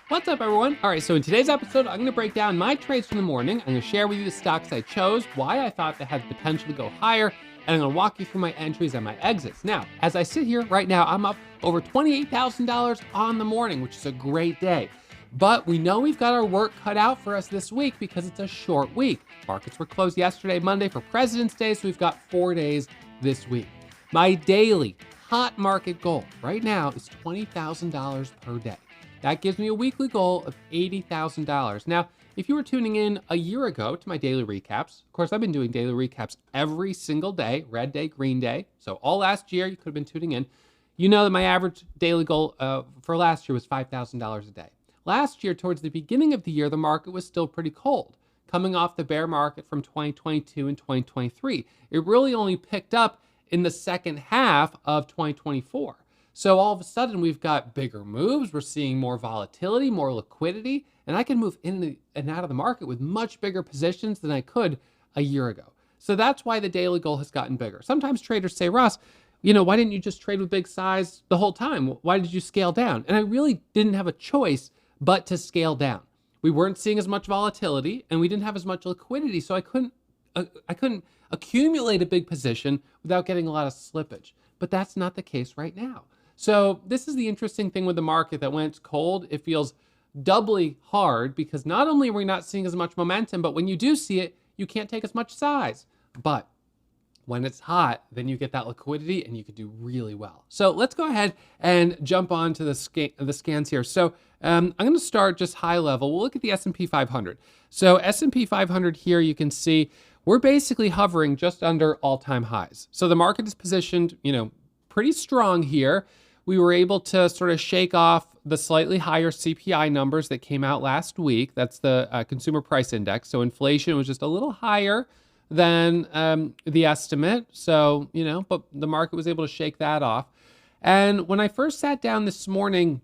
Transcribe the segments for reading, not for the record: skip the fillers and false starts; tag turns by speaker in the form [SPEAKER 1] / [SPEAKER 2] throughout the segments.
[SPEAKER 1] What's up, everyone? All right, so in today's episode, I'm going to break down my trades from the morning. I'm going to share with you the stocks I chose, why I thought they had the potential to go higher, and I'm going to walk you through my entries and my exits. Now, as I sit here right now, I'm up over $28,000 on the morning, which is a great day. But we know we've got our work cut out for us this week because it's a short week. Markets were closed yesterday, Monday, for President's Day, so we've got 4 days this week. My daily hot market goal right now is $20,000 per day. That gives me a weekly goal of $80,000. Now, if you were tuning in a year ago to my daily recaps, of course, I've been doing daily recaps every single day, red day, green day. So all last year, you could have been tuning in. You know that my average daily goal for last year was $5,000 a day. Last year, towards the beginning of the year, the market was still pretty cold, coming off the bear market from 2022 and 2023. It really only picked up in the second half of 2024. So all of a sudden, we've got bigger moves. We're seeing more volatility, more liquidity, and I can move in and out of the market with much bigger positions than I could a year ago. So that's why the daily goal has gotten bigger. Sometimes traders say, Ross, why didn't you just trade with big size the whole time? Why did you scale down? And I really didn't have a choice but to scale down. We weren't seeing as much volatility, and we didn't have as much liquidity, so I couldn't accumulate a big position without getting a lot of slippage. But that's not the case right now. So this is the interesting thing with the market, that when it's cold, it feels doubly hard because not only are we not seeing as much momentum, but when you do see it, you can't take as much size. But when it's hot, then you get that liquidity and you can do really well. So let's go ahead and jump on to the scans here. So I'm going to start just high level. We'll look at the S&P 500. So S&P 500 here, you can see we're basically hovering just under all-time highs. So the market is positioned, pretty strong here. We were able to sort of shake off the slightly higher CPI numbers that came out last week. That's the consumer price index. So inflation was just a little higher than the estimate. So, but the market was able to shake that off. And when I first sat down this morning,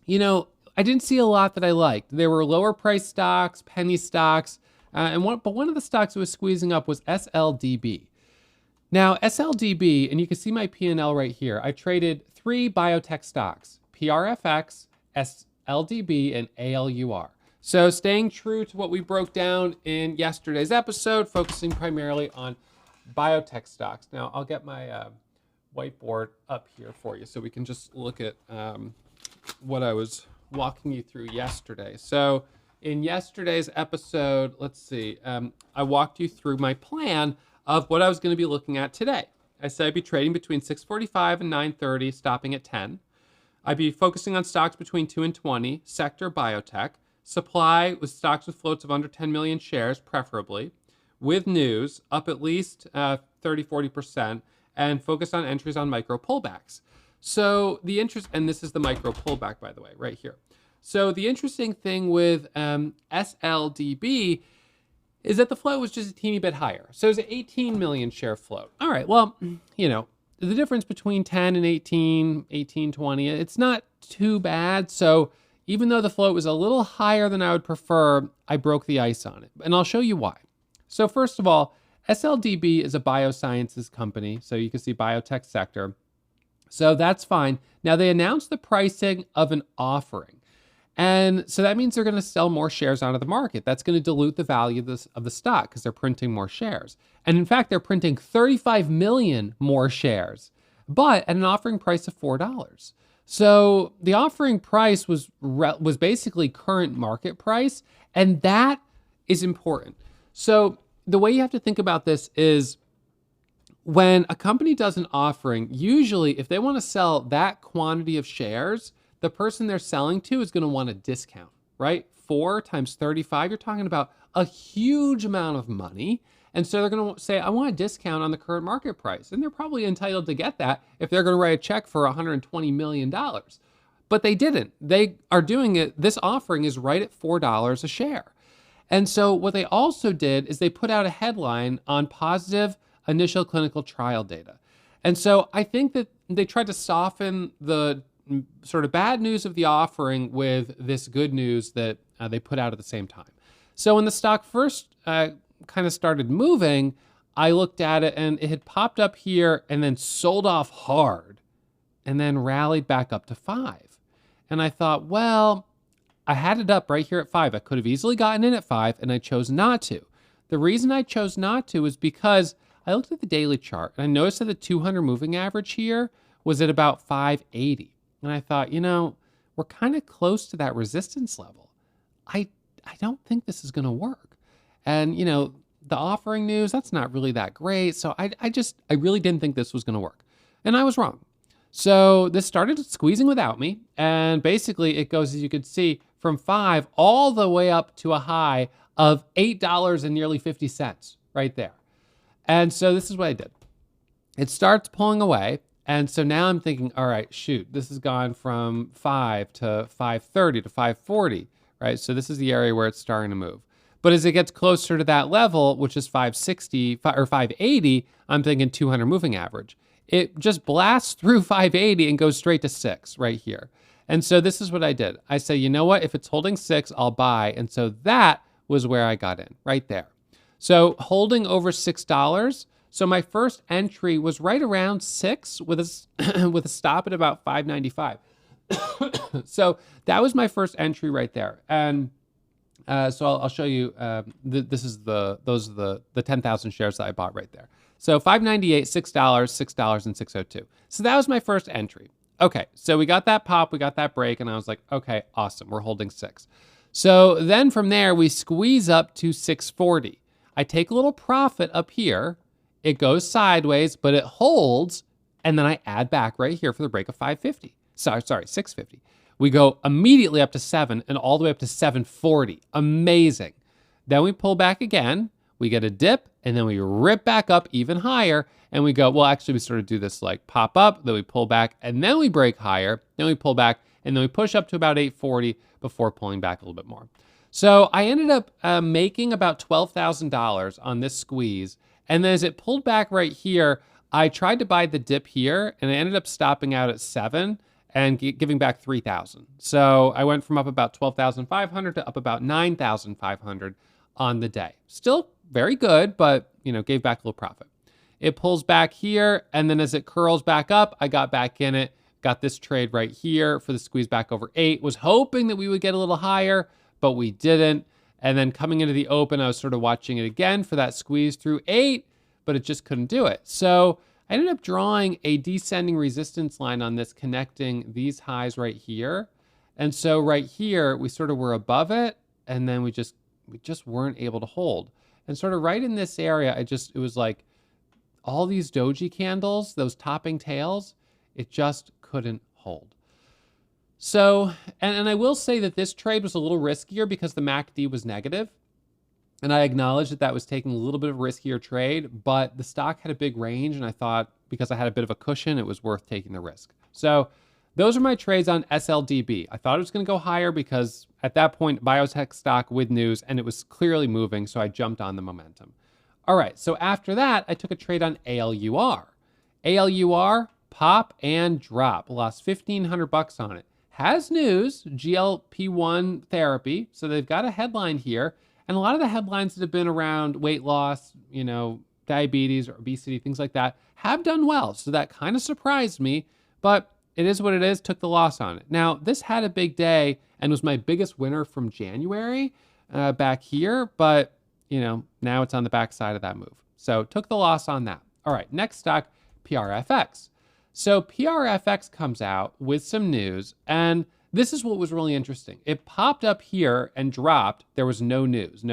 [SPEAKER 1] I didn't see a lot that I liked. There were lower price stocks, penny stocks, but one of the stocks that was squeezing up was SLDB. Now, SLDB, and you can see my P&L right here, I traded 3 biotech stocks: PRFX, SLDB, and ALUR. So staying true to what we broke down in yesterday's episode, focusing primarily on biotech stocks. Now, I'll get my whiteboard up here for you so we can just look at what I was walking you through yesterday. So in yesterday's episode, let's see, I walked you through my plan of what I was going to be looking at today. I said I'd be trading between 6:45 and 9:30, stopping at 10. I'd be focusing on stocks between 2 and 20, sector biotech. Supply with stocks with floats of under 10 million shares, preferably. With news, up at least 30-40%, and focus on entries on micro pullbacks. So the interest, and this is the micro pullback, by the way, right here. So the interesting thing with SLDB is that the float was just a teeny bit higher. So it was an 18 million share float. All right, well, the difference between 10 and 18, 20, it's not too bad. So even though the float was a little higher than I would prefer, I broke the ice on it. And I'll show you why. So first of all, SLDB is a biosciences company. So you can see biotech sector. So that's fine. Now they announced the pricing of an offering. And so that means they're going to sell more shares out of the market. That's going to dilute the value of the stock because they're printing more shares. And in fact, they're printing 35 million more shares, but at an offering price of $4. So the offering price was basically current market price, and that is important. So the way you have to think about this is when a company does an offering, usually if they want to sell that quantity of shares, the person they're selling to is going to want a discount, right? 4 times 35, you're talking about a huge amount of money. And so they're going to say, I want a discount on the current market price. And they're probably entitled to get that if they're going to write a check for $120 million. But they didn't. They are doing it. This offering is right at $4 a share. And so what they also did is they put out a headline on positive initial clinical trial data. And so I think that they tried to soften the sort of bad news of the offering with this good news that they put out at the same time. So when the stock first kind of started moving, I looked at it and it had popped up here and then sold off hard and then rallied back up to 5. And I thought, well, I had it up right here at 5. I could have easily gotten in at 5, and I chose not to. The reason I chose not to is because I looked at the daily chart, and I noticed that the 200 moving average here was at about 580. And I thought, we're kind of close to that resistance level. I don't think this is going to work. And, the offering news, that's not really that great. So I really didn't think this was going to work. And I was wrong. So this started squeezing without me. And basically it goes, as you can see, from 5 all the way up to a high of $8 and nearly 50 cents right there. And so this is what I did. It starts pulling away. And so now I'm thinking, all right, shoot, this has gone from 5 to 530 to 540, right? So this is the area where it's starting to move. But as it gets closer to that level, which is 560 or 580, I'm thinking 200 moving average. It just blasts through 580 and goes straight to 6 right here. And so this is what I did. I say, you know what? If it's holding 6, I'll buy. And so that was where I got in, right there. So holding over $6. So my first entry was right around 6 with a stop at about 595. So that was my first entry right there. And so I'll show you. Those are the 10,000 shares that I bought right there. So 598, $6, $6, and 602. So that was my first entry. Okay, so we got that pop, we got that break, and I was like, okay, awesome, we're holding 6. So then from there, we squeeze up to 640. I take a little profit up here. It goes sideways, but it holds, and then I add back right here for the break of 550. Sorry, 650. We go immediately up to 7 and all the way up to 740. Amazing. Then we pull back again. We get a dip, and then we rip back up even higher, and we go, well, actually, we sort of do this like pop up, then we pull back, and then we break higher, then we pull back, and then we push up to about 840 before pulling back a little bit more. So I ended up making about $12,000 on this squeeze, and then as it pulled back right here, I tried to buy the dip here, and I ended up stopping out at 7 and giving back 3,000. So I went from up about 12,500 to up about 9,500 on the day. Still very good, but gave back a little profit. It pulls back here, and then as it curls back up, I got back in it, got this trade right here for the squeeze back over 8. Was hoping that we would get a little higher, but we didn't. And then coming into the open, I was sort of watching it again for that squeeze through 8, but it just couldn't do it. So I ended up drawing a descending resistance line on this, connecting these highs right here. And so right here, we sort of were above it, and then we just weren't able to hold. And sort of right in this area, it was like all these doji candles, those topping tails, it just couldn't hold. So, and I will say that this trade was a little riskier because the MACD was negative. And I acknowledge that that was taking a little bit of a riskier trade, but the stock had a big range, and I thought because I had a bit of a cushion, it was worth taking the risk. So those are my trades on SLDB. I thought it was going to go higher because at that point, biotech stock with news, and it was clearly moving, so I jumped on the momentum. All right, so after that, I took a trade on ALUR. ALUR, pop and drop. Lost $1,500 on it. Has news, GLP-1 therapy, so they've got a headline here. And a lot of the headlines that have been around weight loss, diabetes or obesity, things like that, have done well. So that kind of surprised me, but it is what it is, took the loss on it. Now, this had a big day and was my biggest winner from January back here, but, now it's on the backside of that move. So took the loss on that. All right, next stock, PRFX. So PRFX comes out with some news, and this is what was really interesting. It popped up here and dropped. There was no news.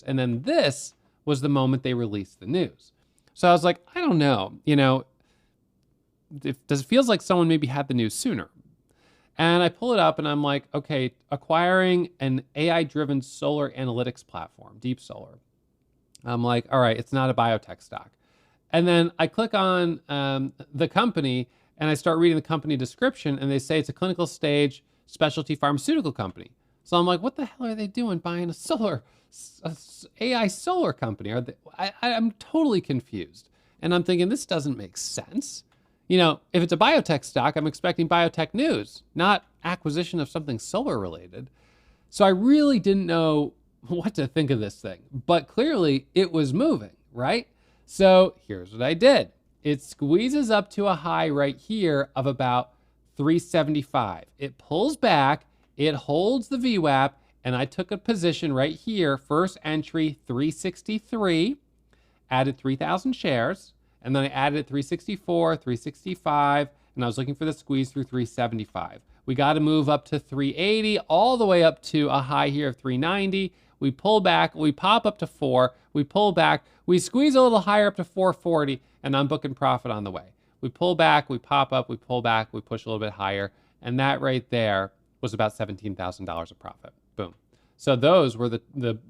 [SPEAKER 1] And then this was the moment they released the news. So I was like, I don't know, does it feels like someone maybe had the news sooner? And I pull it up and I'm like, okay, acquiring an AI-driven solar analytics platform, Deep Solar. I'm like, all right, it's not a biotech stock. And then I click on the company and I start reading the company description, and they say it's a clinical stage specialty pharmaceutical company. So I'm like, what the hell are they doing buying a AI solar company? I'm totally confused. And I'm thinking, this doesn't make sense. If it's a biotech stock, I'm expecting biotech news, not acquisition of something solar related. So I really didn't know what to think of this thing, but clearly it was moving, right? So here's what I did. It squeezes up to a high right here of about 375. It pulls back, it holds the VWAP, and I took a position right here, first entry 363, added 3,000 shares, and then I added 364, 365, and I was looking for the squeeze through 375. We got to move up to 380, all the way up to a high here of 390. We pull back, we pop up to 4, we pull back, we squeeze a little higher up to 440, and I'm booking profit on the way. We pull back, we pop up, we pull back, we push a little bit higher, and that right there was about $17,000 of profit. Boom. So those were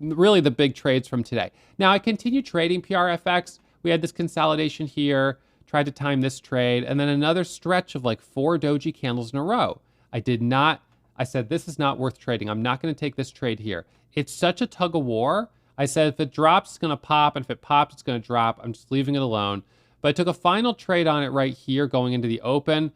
[SPEAKER 1] really the big trades from today. Now I continued trading PRFX. We had this consolidation here, tried to time this trade, and then another stretch of like 4 doji candles in a row. I said, this is not worth trading. I'm not going to take this trade here. It's such a tug of war. I said, if it drops, it's going to pop, and if it pops, it's going to drop. I'm just leaving it alone. But I took a final trade on it right here going into the open.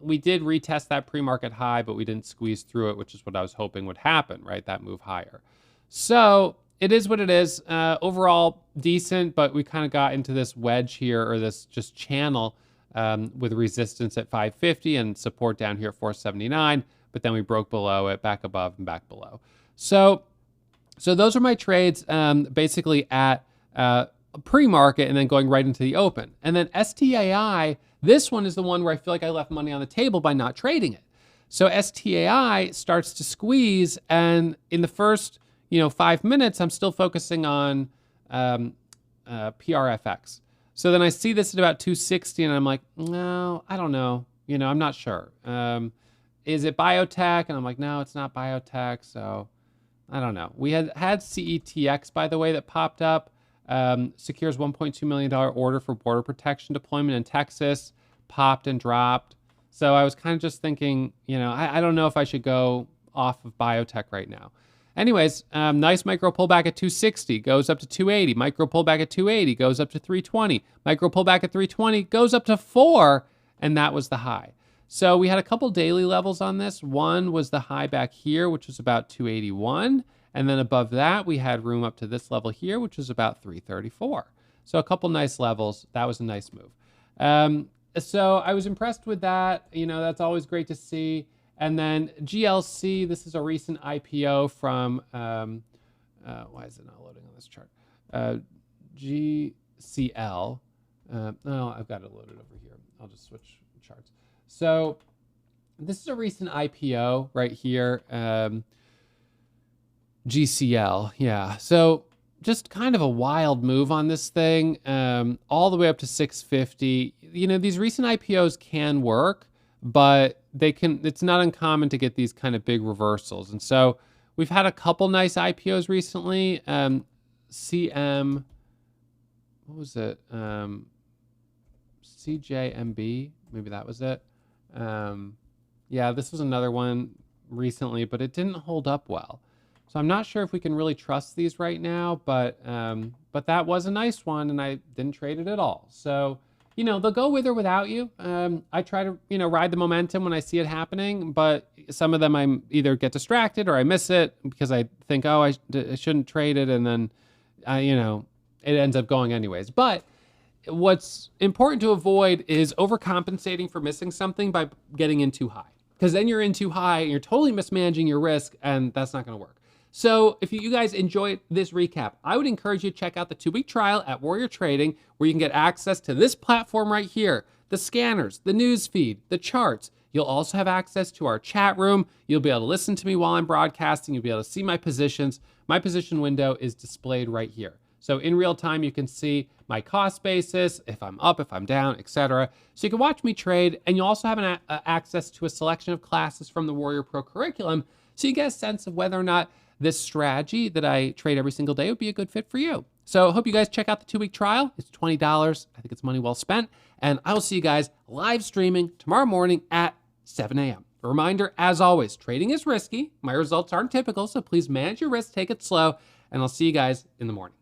[SPEAKER 1] We did retest that pre-market high, but we didn't squeeze through it, which is what I was hoping would happen, right? That move higher. So it is what it is. Overall, decent, but we kind of got into this wedge here, or this just channel with resistance at 550 and support down here at 479. But then we broke below it, back above and back below. So those are my trades basically at pre-market and then going right into the open. And then STAI, this one is the one where I feel like I left money on the table by not trading it. So STAI starts to squeeze, and in the first 5 minutes, I'm still focusing on PRFX. So then I see this at about 260, and I'm like, no, I don't know. I'm not sure. Is it Biotech? And I'm like, no, it's not Biotech. So I don't know. We had CETX, by the way, that popped up. Secures $1.2 million order for border protection deployment in Texas, popped and dropped. So I was kind of just thinking, I don't know if I should go off of Biotech right now. Anyways, nice micro pullback at 260, goes up to 280. Micro pullback at 280, goes up to 320. Micro pullback at 320, goes up to 4, and that was the high. So we had a couple daily levels on this. One was the high back here, which was about 281. And then above that, we had room up to this level here, which was about 334. So a couple nice levels. That was a nice move. So I was impressed with that. That's always great to see. And then GLC, this is a recent IPO from, why is it not loading on this chart? GCL. No, I've got it loaded over here. I'll just switch charts. So this is a recent IPO right here. GCL, yeah. So just kind of a wild move on this thing, all the way up to 650. These recent IPOs can work, but it's not uncommon to get these kind of big reversals. And so we've had a couple nice IPOs recently. CM, what was it? CJMB, maybe that was it. Yeah, this was another one recently, but it didn't hold up well. So I'm not sure if we can really trust these right now, but that was a nice one, and I didn't trade it at all. So, they'll go with or without you. I try to, ride the momentum when I see it happening, but some of them I either get distracted or I miss it because I think, oh, I shouldn't trade it, and then, it ends up going anyways. But what's important to avoid is overcompensating for missing something by getting in too high, because then you're in too high and you're totally mismanaging your risk, and that's not going to work. So if you guys enjoyed this recap, I would encourage you to check out the 2-week trial at Warrior Trading, where you can get access to this platform right here, the scanners, the news feed, the charts. You'll also have access to our chat room. You'll be able to listen to me while I'm broadcasting. You'll be able to see my positions. My position window is displayed right here. So in real time, you can see my cost basis, if I'm up, if I'm down, etc. So you can watch me trade, and you'll also have access to a selection of classes from the Warrior Pro curriculum, so you get a sense of whether or not this strategy that I trade every single day would be a good fit for you. So I hope you guys check out the 2-week trial. It's $20. I think it's money well spent. And I will see you guys live streaming tomorrow morning at 7 a.m. A reminder, as always, trading is risky. My results aren't typical, so please manage your risk, take it slow, and I'll see you guys in the morning.